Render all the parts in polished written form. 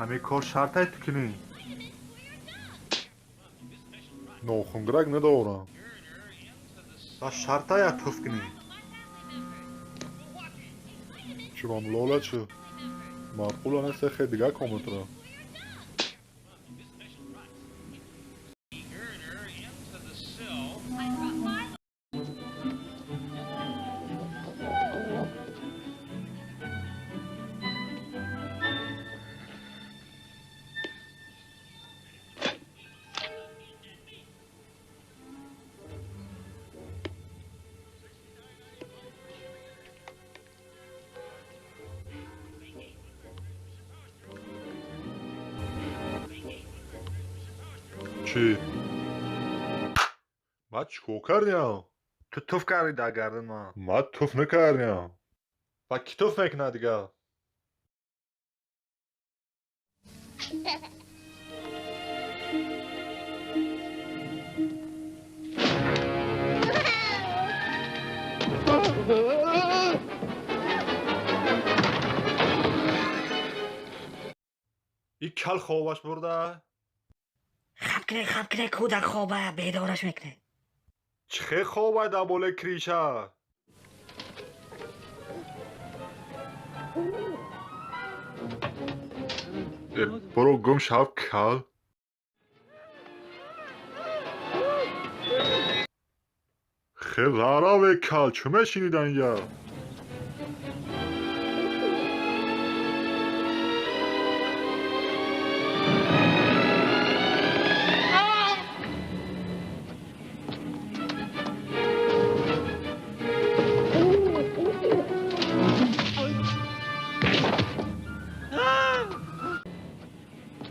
همه کار شرط های تو کنی ناخونگرک ندارم. تا شرط های توف کنی چرام لاله چه؟ معقولانه سخه دیگه کامتره. چی؟ من چیکار کردیم؟ تو توف کردی در گردن من من توف نکردیم. و کی توف میکنه دیگه این کل خوابش برده خب کنه کودک خوابه بیدارش میکنه. چه خوابه در بالای کریشه برو گم شب کل. خیلی راره کل چه میشینیدن یا؟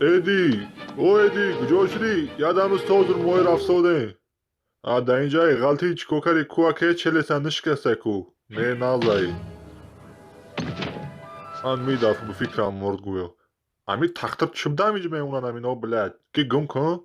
ایدی او ایدی کجا شدی؟ یادم از تو در موی رفساده. در اینجای غلطی چیکار کردی کوه که چلسن نشکسته کو نه نازایی. من میدافع به فکرم مرد گویا. امی تختر چم دمیج میمونن امی نو بلد کی گم کن.